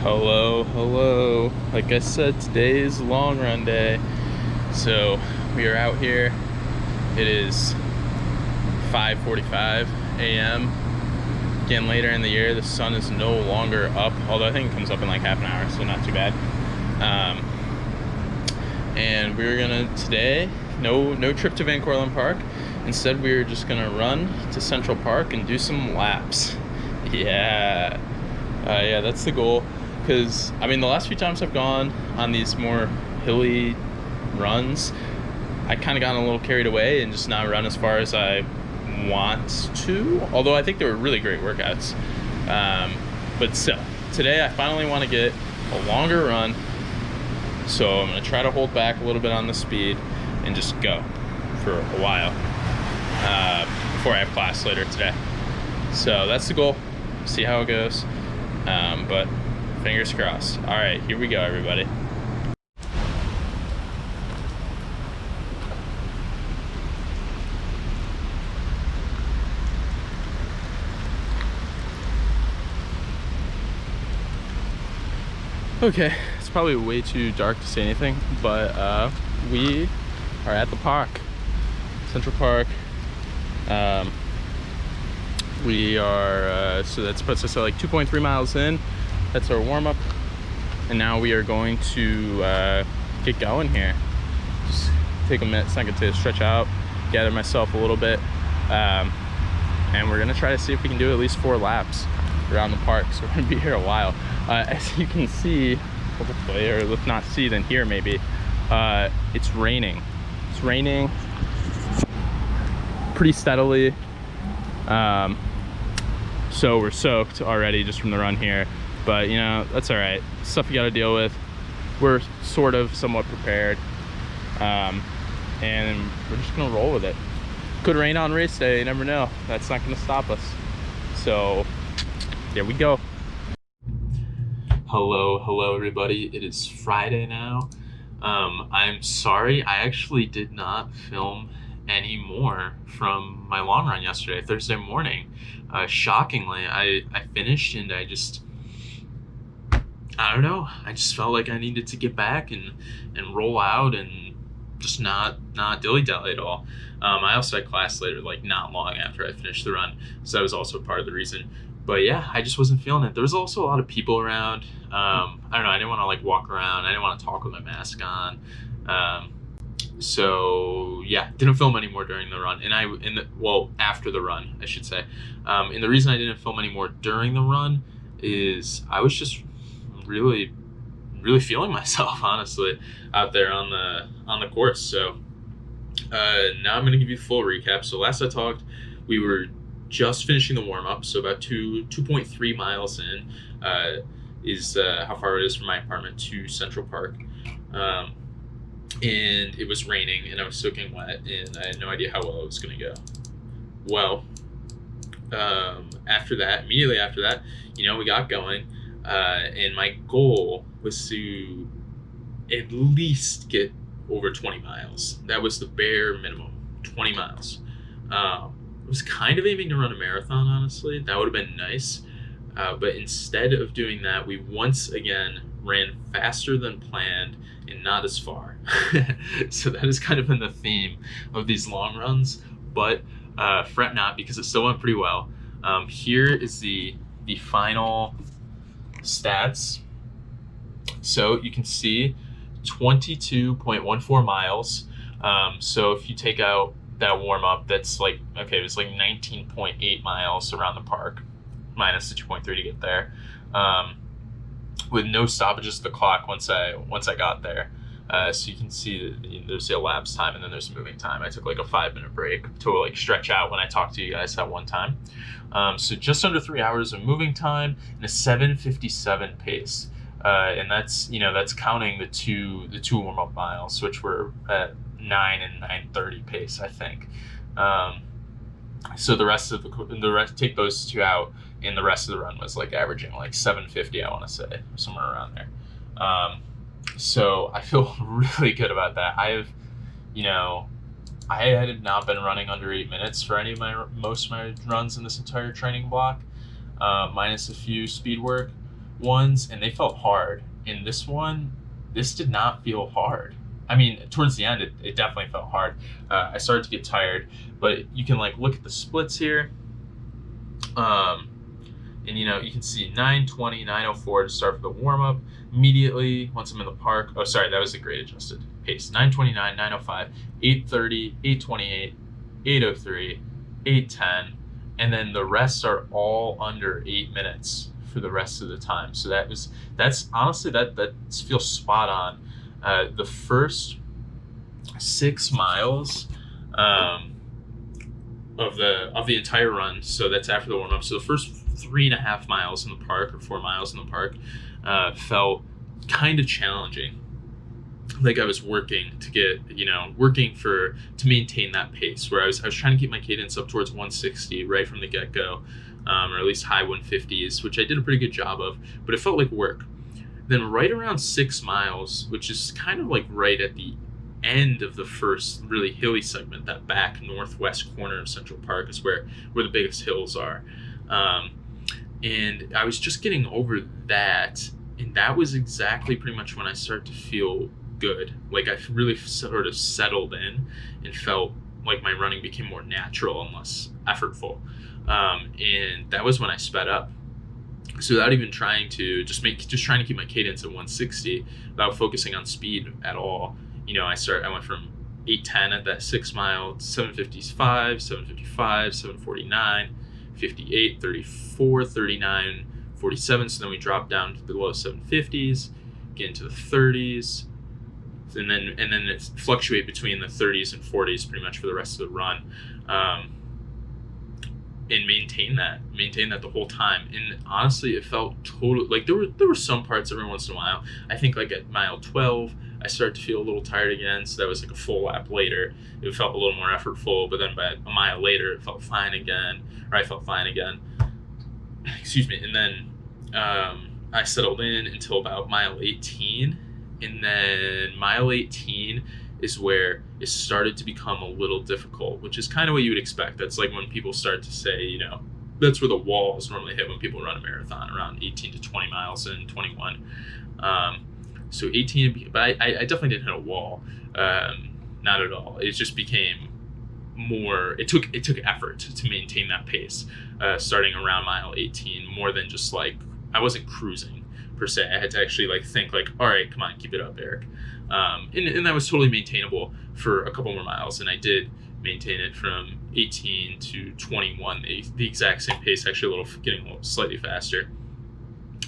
Hello. Like I said, today is long run day. So we are out here. It is 5:45 a.m. Getting later in the year. The sun is no longer up, although I think it comes up in like half an hour, so not too bad. And we're gonna today, no trip to Van Cortlandt Park. Instead, we're just gonna run to Central Park and do some laps. Yeah, that's the goal. Because I mean, the last few times I've gone on these more hilly runs, I kind of gotten a little carried away and just not run as far as I want to. Although I think they were really great workouts. But still, today I finally want to get a longer run. So I'm gonna try to hold back a little bit on the speed and just go for a while before I have class later today. So that's the goal. See how it goes. But fingers crossed. All right, here we go, everybody. Okay, it's probably way too dark to say anything, but we are at the park, Central Park. We are, so that puts us at like 2.3 miles in. That's our warm-up. And now we are going to get going here. Just take a minute, second to stretch out, gather myself a little bit. And we're gonna try to see if we can do at least 4 laps around the park. So we're gonna be here a while. As you can see, hopefully, or if not see, then hear maybe, it's raining. It's raining pretty steadily. So we're soaked already just from the run here, but you know, that's all right. Stuff you got to deal with. We're sort of somewhat prepared, and we're just gonna roll with it. Could rain on race day, you never know. That's not gonna stop us. So there we go. Hello everybody. It is Friday now. I'm sorry, I actually did not film any more from my long run yesterday, Thursday morning. Shockingly, I finished and I don't know, I just felt like I needed to get back and roll out and just not dilly-dally at all. I also had class later, like not long after I finished the run, so that was also part of the reason. But yeah, I just wasn't feeling it. There was also a lot of people around. I don't know, I didn't want to like walk around. I didn't want to talk with my mask on. So yeah, didn't film anymore during the run. Well, after the run, I should say. And the reason I didn't film anymore during the run is I was just really feeling myself, honestly, out there on the course. So now I'm gonna give you the full recap. So last I talked, we were just finishing the warm-up, so about 2.3 miles in is how far it is from my apartment to Central Park. And it was raining and I was soaking wet and I had no idea how well it was going to go. Well, immediately after that, you know, we got going, and my goal was to at least get over 20 miles. That was the bare minimum, 20 miles. I was kind of aiming to run a marathon, honestly. That would have been nice. But instead of doing that, we once again ran faster than planned and not as far. So that has kind of been the theme of these long runs, but fret not, because it still went pretty well. Here is the final stats. So you can see 22.14 miles. So if you take out that warm up, that's like, okay, it was like 19.8 miles around the park, minus the 2.3 to get there, with no stoppages to the clock once I got there. So you can see there's a elapsed time and then there's a moving time. I took like a 5-minute break to like stretch out when I talked to you guys that one time. So just under 3 hours of moving time and a 7:57 pace. And that's, you know, that's counting the two warm-up miles, which were at 9 and 9:30 pace, I think. So the rest take those two out, and the rest of the run was like averaging like 7:50, I want to say, somewhere around there. So I feel really good about that. I had not been running under 8 minutes for most of my runs in this entire training block, minus a few speed work, ones, and they felt hard. In this one, this did not feel hard. I mean, towards the end, it definitely felt hard. I started to get tired, but you can like look at the splits here. And you can see 9:20, 9:04 to start for the warm-up. Immediately, once I'm in the park, oh, sorry, that was the grade adjusted pace. 9:29, 9:05, 8:30, 8:28, 8:03, 8:10, and then the rest are all under 8 minutes for the rest of the time. So that's honestly, that feels spot on. The first 6 miles of the entire run, so that's after the warm-up. So the first 3.5 miles in the park, or 4 miles in the park, felt kind of challenging. Like I was working to maintain that pace, where I was trying to keep my cadence up towards 160 right from the get-go, or at least high 150s, which I did a pretty good job of, but it felt like work. Then right around 6 miles, which is kind of like right at the end of the first really hilly segment, that back northwest corner of Central Park is where the biggest hills are. And I was just getting over that, and that was exactly pretty much when I started to feel good. Like I really sort of settled in and felt like my running became more natural and less effortful. And that was when I sped up. So without even trying to trying to keep my cadence at 160 without focusing on speed at all, I went from 8:10 at that 6 mile, 7:55, 7:55, 7:49, 58, 34, 39, 47. So then we dropped down to the low 750s, get into the 30s, and then it fluctuate between the 30s and 40s pretty much for the rest of the run. And maintain that the whole time. And honestly, it felt totally like there were some parts every once in a while. I think like at mile 12, I started to feel a little tired again. So that was like a full lap later. It felt a little more effortful, but then by a mile later, it felt fine again, or I felt fine again. Excuse me. And then I settled in until about mile 18. And then mile 18 is where it started to become a little difficult, which is kind of what you would expect. That's like when people start to say, that's where the walls normally hit when people run a marathon, around 18 to 20 miles in 21. So 18, but I definitely didn't hit a wall, not at all. It just became more, it took effort to maintain that pace, starting around mile 18, more than just like, I wasn't cruising per se. I had to actually like think like, all right, come on, keep it up, Eric. And that was totally maintainable for a couple more miles, and I did maintain it from 18 to 21, the exact same pace, actually getting a little slightly faster.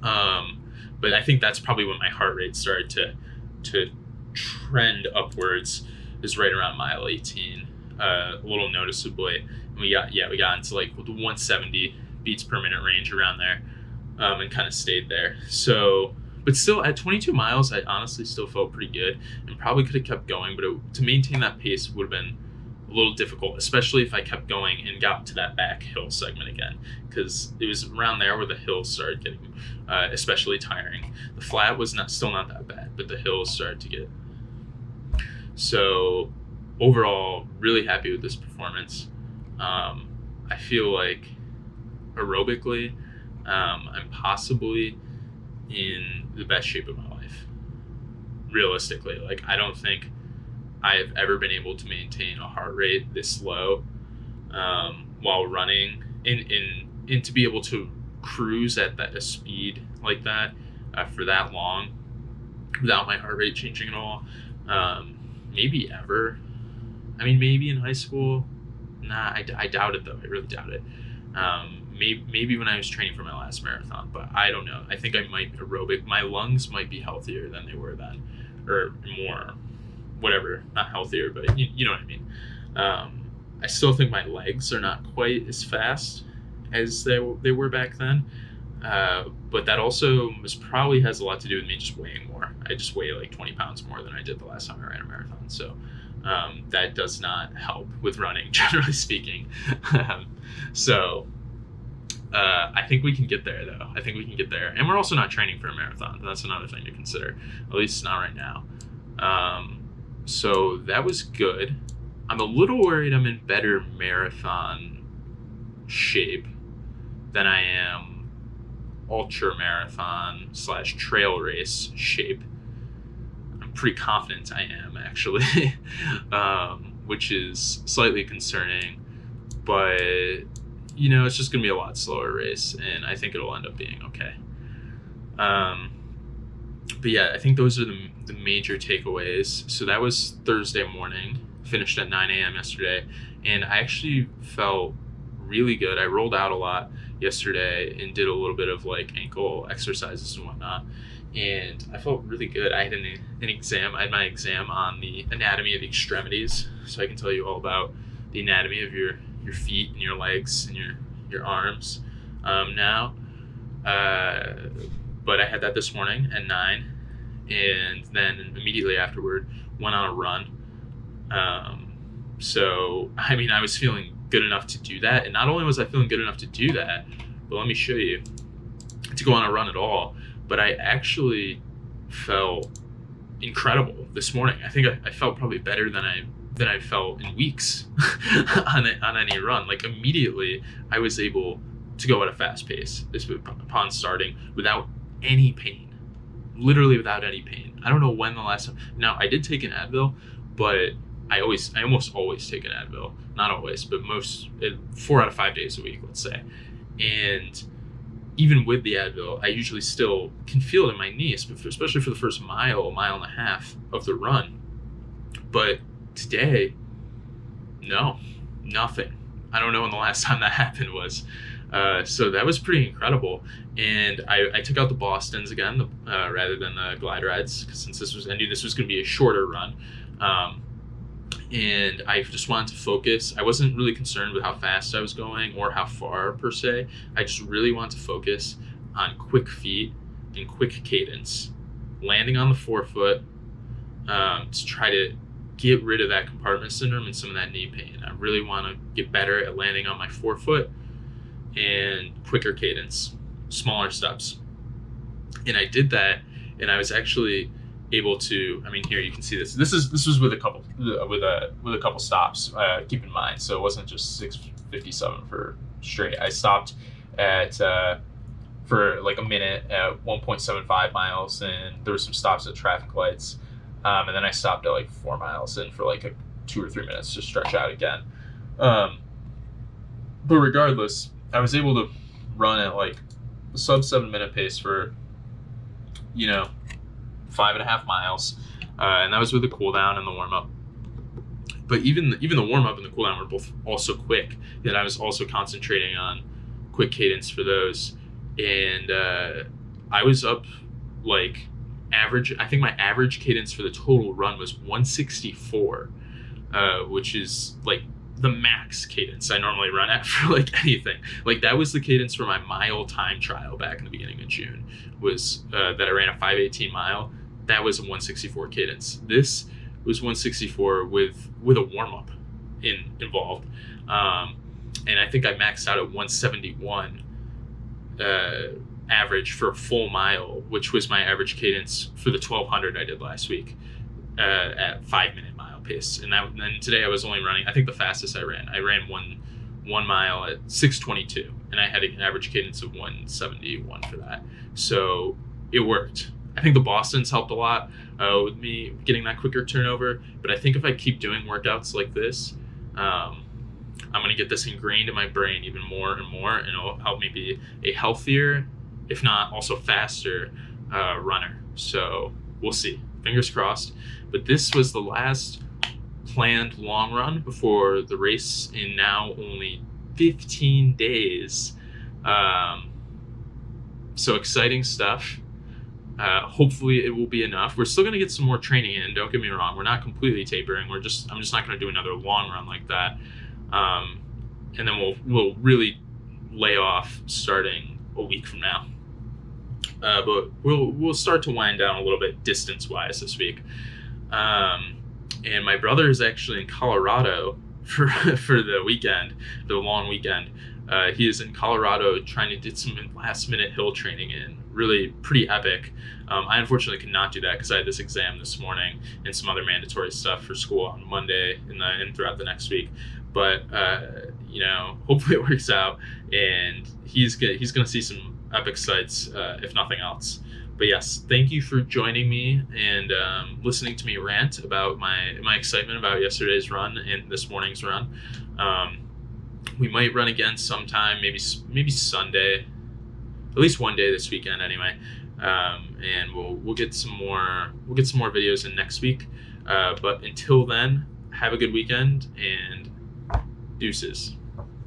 But I think that's probably when my heart rate started to trend upwards, is right around mile 18, a little noticeably. And we got into like the 170 beats per minute range around there, and kind of stayed there. So. But still, at 22 miles, I honestly still felt pretty good and probably could have kept going. But to maintain that pace would have been a little difficult, especially if I kept going and got to that back hill segment again, because it was around there where the hills started getting especially tiring. The flat was still not that bad, but the hills started to get. So overall, really happy with this performance. I feel like aerobically, I'm possibly in the best shape of my life. Realistically, like I don't think I have ever been able to maintain a heart rate this low while running, and to be able to cruise at a speed like that for that long without my heart rate changing at all. Maybe ever. I mean, maybe in high school. Nah, I doubt it though. I really doubt it. Maybe when I was training for my last marathon, but I don't know. I think I might aerobic. My lungs might be healthier than they were then, or more, whatever. Not healthier, but you know what I mean. I still think my legs are not quite as fast as they were back then, but that also probably has a lot to do with me just weighing more. I just weigh like 20 pounds more than I did the last time I ran a marathon, so that does not help with running, generally speaking. So. I think we can get there, though. I think we can get there. And we're also not training for a marathon. That's another thing to consider. At least not right now. So that was good. I'm a little worried I'm in better marathon shape than I am ultra marathon / trail race shape. I'm pretty confident I am, actually, which is slightly concerning, but it's just gonna be a lot slower race, and I think it'll end up being okay. But yeah, I think those are the major takeaways. So that was Thursday morning, finished at 9 a.m. yesterday, and I actually felt really good. I rolled out a lot yesterday and did a little bit of like ankle exercises and whatnot, and I felt really good. I had an exam. I had my exam on the anatomy of the extremities, so I can tell you all about the anatomy of your feet and your legs and your arms now. But I had that this morning at 9, and then immediately afterward went on a run. So I mean, I was feeling good enough to do that, and not only was I feeling good enough to do that, but let me show you, to go on a run at all, but I actually felt incredible this morning. I think I felt probably better than I felt in weeks on any run. Like immediately I was able to go at a fast pace upon starting without any pain, literally without any pain. I don't know when the last time. Now I did take an Advil, but I almost always take an Advil. Not always, but 4 out of 5 days a week, let's say. And even with the Advil, I usually still can feel it in my knees, but especially for the first mile and a half of the run. But today, no, nothing. I don't know when the last time that happened was. So that was pretty incredible. And I took out the Bostons again, rather than the glide rides, since I knew this was going to be a shorter run. And I just wanted to focus. I wasn't really concerned with how fast I was going or how far per se. I just really wanted to focus on quick feet and quick cadence, landing on the forefoot, to try to get rid of that compartment syndrome and some of that knee pain. I really want to get better at landing on my forefoot and quicker cadence, smaller steps. And I did that, and I was actually able to, I mean, here you can see this. This was with a couple stops. Keep in mind, so it wasn't just 6:57 for straight. I stopped at for like a minute at 1.75 miles, and there were some stops at traffic lights, and then I stopped at like 4 miles in for like 2 or 3 minutes to stretch out again. But regardless, I was able to run at like a sub 7 minute pace for 5.5 miles, and that was with the cool down and the warm up. But even the warm up and the cool down were both also quick, and I was also concentrating on quick cadence for those. And I was up like average. I think my average cadence for the total run was 164, which is like the max cadence I normally run at for like anything. Like that was the cadence for my mile time trial back in the beginning of June, was that I ran a 5:18 mile. That was a 164 cadence. This was 164 with a warm-up involved. And I think I maxed out at 171 average for a full mile, which was my average cadence for the 1200 I did last week at 5-minute mile pace. And then today I was only running, I think the fastest I ran one mile at 6:22, and I had an average cadence of 171 for that. So it worked. I think the Bostons helped a lot with me getting that quicker turnover. But I think if I keep doing workouts like this, I'm going to get this ingrained in my brain even more and more, and it'll help me be a healthier, if not also faster, runner. So we'll see. Fingers crossed. But this was the last planned long run before the race in now only 15 days. So exciting stuff. Hopefully it will be enough. We're still going to get some more training in. Don't get me wrong. We're not completely tapering. I'm just not going to do another long run like that. And then we'll really lay off starting a week from now. But we'll start to wind down a little bit distance wise this week. And my brother is actually in Colorado for the weekend, the long weekend. He is in Colorado trying to get some last minute hill training in. Really pretty epic. I unfortunately could not do that because I had this exam this morning and some other mandatory stuff for school on Monday and throughout the next week. But hopefully it works out, and he's gonna see some epic sights, if nothing else. But yes, thank you for joining me and listening to me rant about my excitement about yesterday's run and this morning's run. We might run again sometime, maybe Sunday, at least one day this weekend anyway. And we'll get some more videos in next week. But until then, have a good weekend and deuces.